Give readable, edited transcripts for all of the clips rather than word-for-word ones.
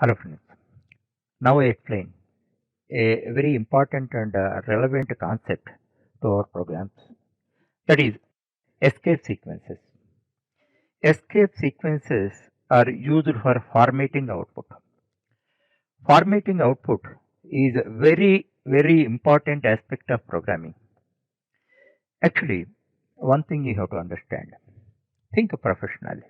Hello friends. Now I explain a very important and relevant concept to our programs. That is escape sequences. Escape sequences are used for formatting output. Formatting output is a very important aspect of programming. Actually, one thing you have to understand. Think professionally.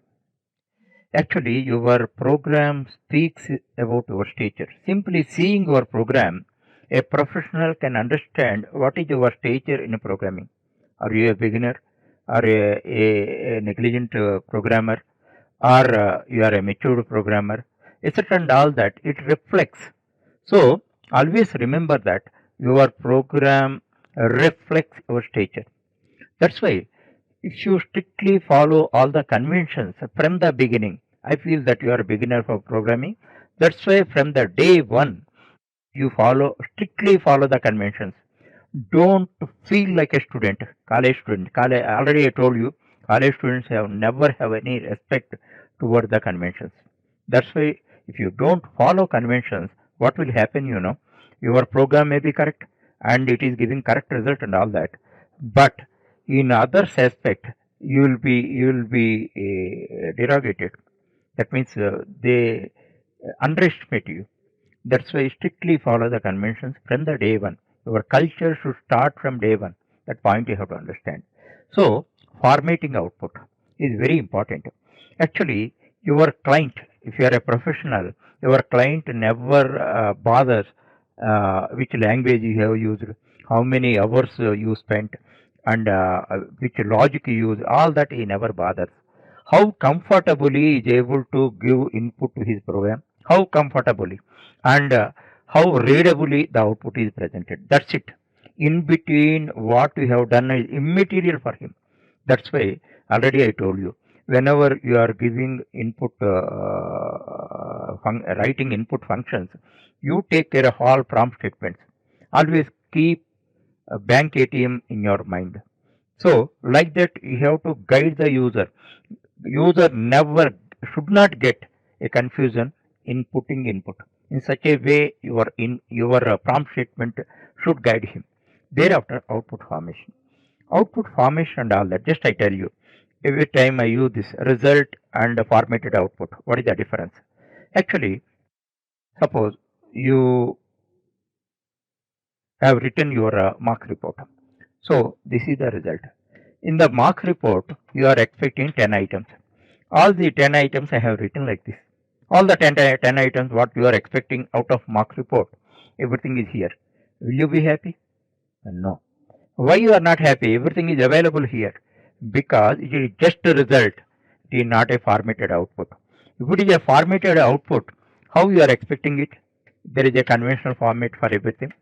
Actually, your program speaks about your stature. Simply seeing your program, a professional can understand what is your stature in programming. Are you a beginner, or a negligent programmer, or you are a mature programmer, etc. And all that, it reflects. So, always remember that your program reflects your stature. That's why if you strictly follow all the conventions from the beginning, I feel that you are a beginner for programming. That's why from the day one, you strictly follow the conventions. Don't feel like a student, college student. Already I told you, college students have never have any respect toward the conventions. That's why if you don't follow conventions, what will happen, your program may be correct and it is giving correct result and all that. But in other aspect, you will be derogated. That means they underestimate you. That's why strictly follow the conventions from the day one. Your culture should start from day one. That point you have to understand. So, formatting output is very important. Actually, your client, if you are a professional, your client never bothers which language you have used, how many hours you spent, and which logic you use. All that he never bothers. How comfortably he is able to give input to his program. How comfortably and how readably the output is presented. That's it. In between, what we have done is immaterial for him. That's why already I told you. Whenever you are giving input, writing input functions, you take care of all prompt statements. Always keep a bank ATM in your mind. So, like that, you have to guide the user. User never should not get a confusion in putting input. In such a way, your prompt statement should guide him. Thereafter, output formation. Output formation and all that. Just I tell you, every time I use this result and formatted output, what is the difference? Actually, suppose you have written your mark report. So this is the result. In the mark report, you are expecting 10 items. All the 10 items I have written like this. All the 10 items what you are expecting out of mark report, everything is here. Will you be happy? No. Why you are not happy? Everything is available here. Because it is just a result. It is not a formatted output. If it is a formatted output, how you are expecting it? There is a conventional format for everything.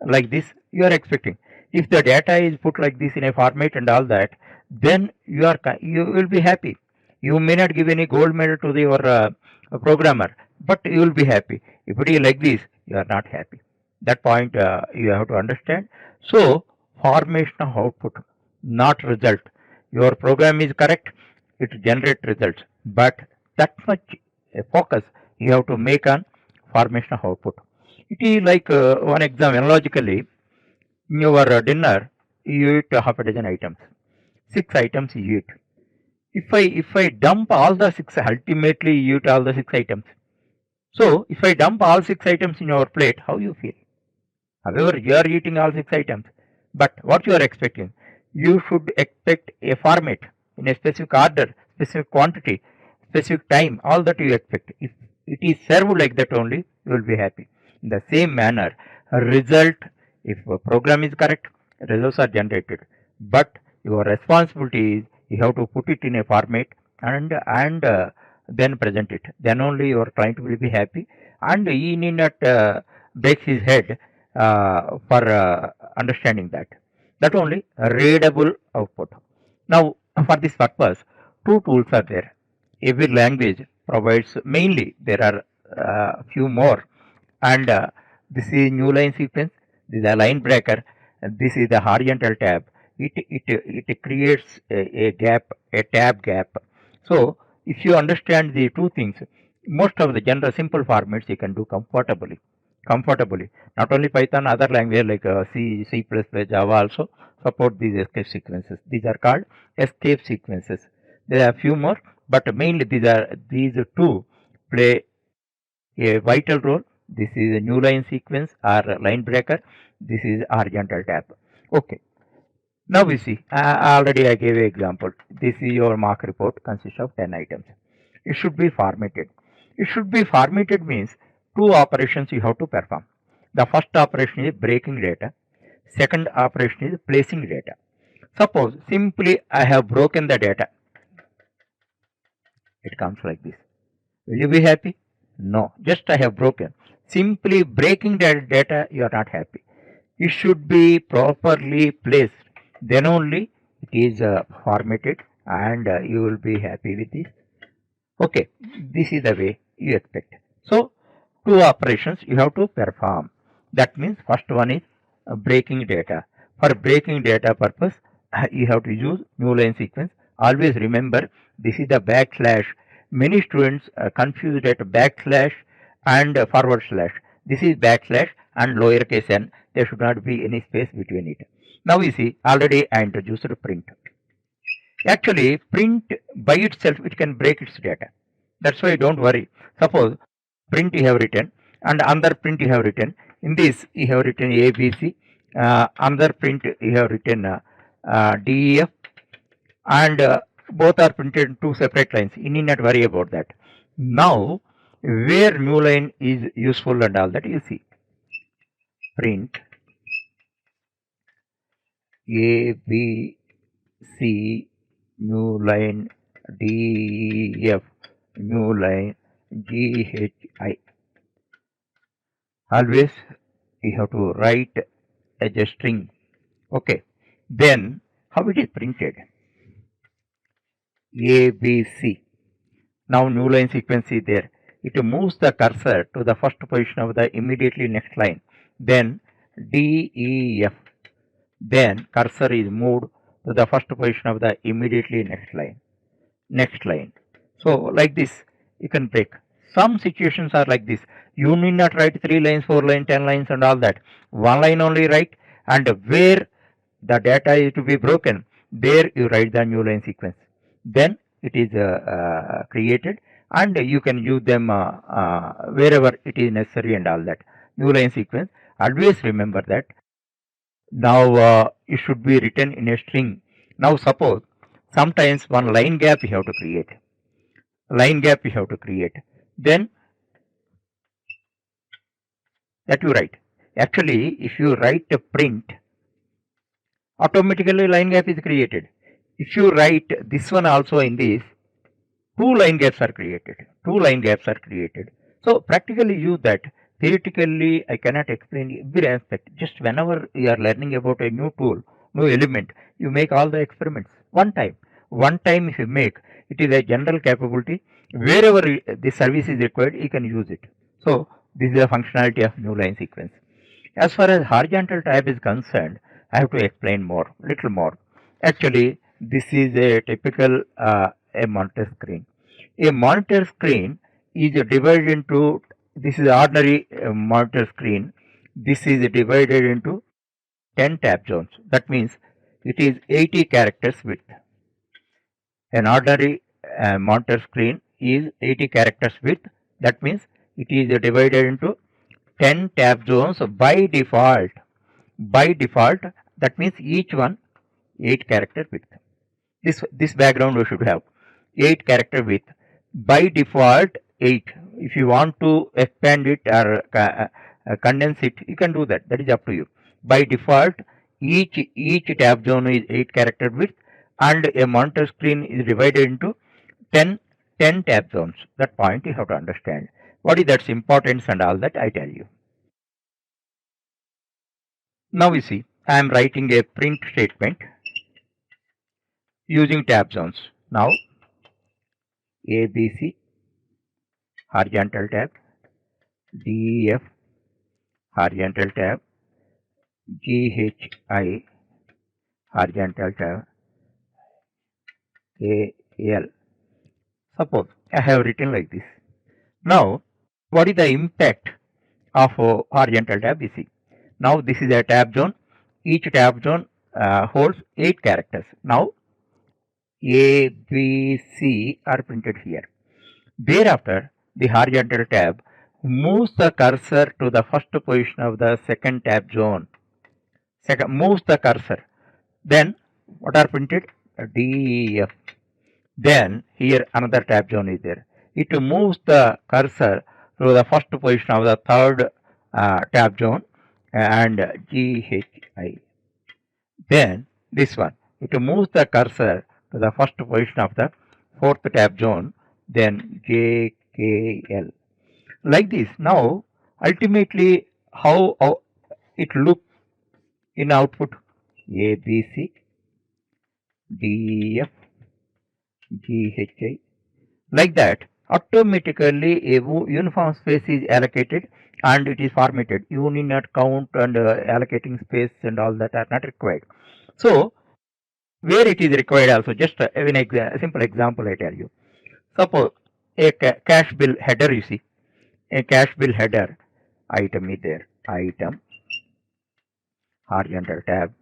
Like this, you are expecting. If the data is put like this in a format and all that, then you will be happy. You may not give any gold medal to your programmer, but you will be happy. If it is like this, you are not happy. That point you have to understand. So, formation of output, not result. Your program is correct, it generates results, but that much focus you have to make on formation of output. It is like one example, logically, in your dinner, you eat half a dozen items. 6 items you eat. If I dump all the six, ultimately you eat all the 6 items. So if I dump all 6 items in your plate, how you feel? However, you are eating all 6 items. But what you are expecting? You should expect a format in a specific order, specific quantity, specific time, all that you expect. If it is served like that only, you will be happy. In the same manner, a result, if a program is correct, results are generated. But your responsibility is you have to put it in a format and then present it. Then only your client will be happy, and he need not break his head for understanding that. That only readable output. Now, for this purpose, two tools are there. Every language provides, mainly there are few more, and this is new line sequence, this is a line breaker, and this is the horizontal tab. It creates a gap, a tab gap. So if you understand the two things, Most of the general simple formats you can do comfortably. Not only Python, other language like C, C++, Java also support these escape sequences. These are called escape sequences. There are a few more, but mainly these two play a vital role. This is a new line sequence or line breaker. This is horizontal tab. Okay. Now we see, already I gave an example. This is your mark report, consists of 10 items. It should be formatted. It should be formatted means two operations you have to perform. The first operation is breaking data. Second operation is placing data. Suppose simply I have broken the data. It comes like this. Will you be happy? No, just I have broken. Simply breaking that data, you are not happy. It should be properly placed. Then only it is formatted and you will be happy with this. Okay, this is the way you expect. So, two operations you have to perform. That means first one is breaking data. For breaking data purpose, you have to use new line sequence. Always remember this is the backslash. Many students confuse that backslash and forward slash. This is backslash and lowercase n. There should not be any space between it. Now you see already I introduced print. Actually, print by itself it can break its data. That's why don't worry. Suppose print you have written and another print you have written. In this you have written ABC. Another print you have written DEF, and both are printed in two separate lines. You need not worry about that. Now, where new line is useful and all that you see. Print ABC new line DEF new line GHI. Always you have to write as a string. Okay. Then how it is printed? ABC. Now new line sequence is there. It moves the cursor to the first position of the immediately next line. Then DEF. Then cursor is moved to the first position of the immediately next line. So like this you can break. Some situations are like this. You need not write 3 lines, 4 lines, 10 lines and all that. One line only write, and where the data is to be broken, there you write the new line sequence. Then it is created and you can use them wherever it is necessary and all that. New line sequence. Always remember that. Now it should be written in a string. Now suppose sometimes one line gap you have to create. Then that you write. Actually, if you write a print, automatically line gap is created. If you write this one also in this, two line gaps are created. So practically use that. Theoretically, I cannot explain every aspect. Just whenever you are learning about a new tool, new element, you make all the experiments one time. One time if you make, it is a general capability. Wherever the service is required, you can use it. So this is the functionality of new line sequence. As far as horizontal tab is concerned, I have to explain little more. Actually, this is a typical a monitor screen. A monitor screen is divided into, this is ordinary monitor screen. This is divided into 10 tab zones. That means it is 80 characters width. An ordinary monitor screen is 80 characters width. That means it is divided into 10 tab zones by default. That means each one 8 character width. This background we should have 8 character width. By default 8. If you want to expand it or condense it, you can do that. That is up to you. By default, each tab zone is 8 character width, and a monitor screen is divided into 10 tab zones. That point you have to understand. What is that importance and all that I tell you. Now we see I am writing a print statement using tab zones. Now ABC horizontal tab, DEF horizontal tab, GHI horizontal tab, AL. Suppose I have written like this. Now, what is the impact of horizontal tab? You see. Now this is a tab zone. Each tab zone holds 8 characters. Now A, B, C are printed here. Thereafter, the horizontal tab moves the cursor to the first position of the second tab zone. Second, moves the cursor. Then what are printed? D, F. Then here another tab zone is there. It moves the cursor to the first position of the third tab zone and G, H, I. Then this one, it moves the cursor to the first position of the fourth tab zone, then J, K, L. Like this. Now, ultimately, how it look in output? A, B, C, D, F, G, H, I. Like that, automatically a uniform space is allocated and it is formatted. You need not count and allocating space and all that are not required. So, where it is required also, just a simple example I tell you. Suppose a cash bill header, you see, a cash bill header item is there. Item, horizontal tab,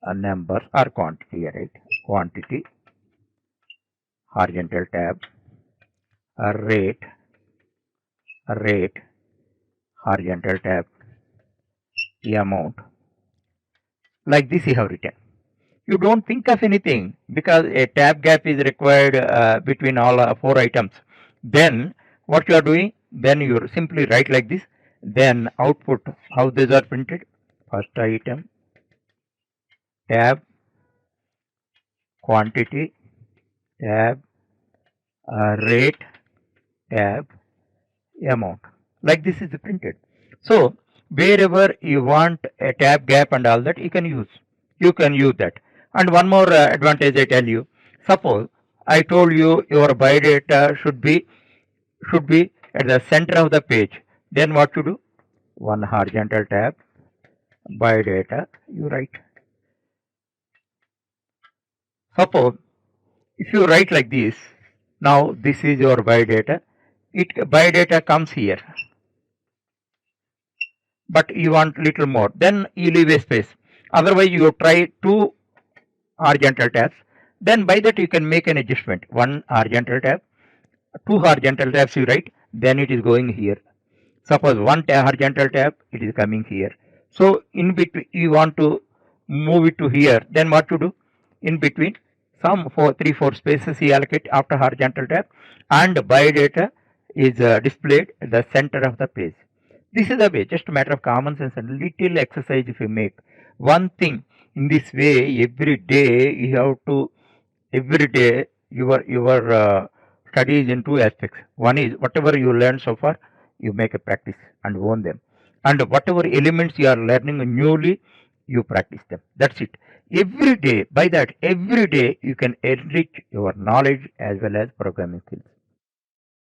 a number or quantity, right? Quantity, horizontal tab, a rate, horizontal tab, amount. Like this you have written. You don't think of anything because a tab gap is required between all 4 items. Then what you are doing? Then you simply write like this. Then output, how these are printed? First item, tab, quantity, tab, rate, tab, amount. Like this is printed. So wherever you want a tab gap and all that, you can use. You can use that. And one more advantage I tell you. Suppose I told you your buy data should be at the center of the page. Then what to do? One horizontal tab, buy data, you write. Suppose if you write like this, now this is your buy data. Buy data comes here, but you want little more. Then you leave a space. Otherwise, you try 2 horizontal tabs. Then by that you can make an adjustment. 1 horizontal tab, 2 horizontal tabs you write. Then it is going here. Suppose 1 horizontal tab, it is coming here. So in between you want to move it to here. Then what to do? In between some 3-4 spaces you allocate after horizontal tab, and buy data is displayed at the center of the page. This is the way, just a matter of common sense and little exercise if you make. One thing in this way, every day you have to, every day your study is in 2 aspects. One is whatever you learned so far, you make a practice and own them. And whatever elements you are learning newly, you practice them. That's it. Every day, by that, every day you can enrich your knowledge as well as programming skills.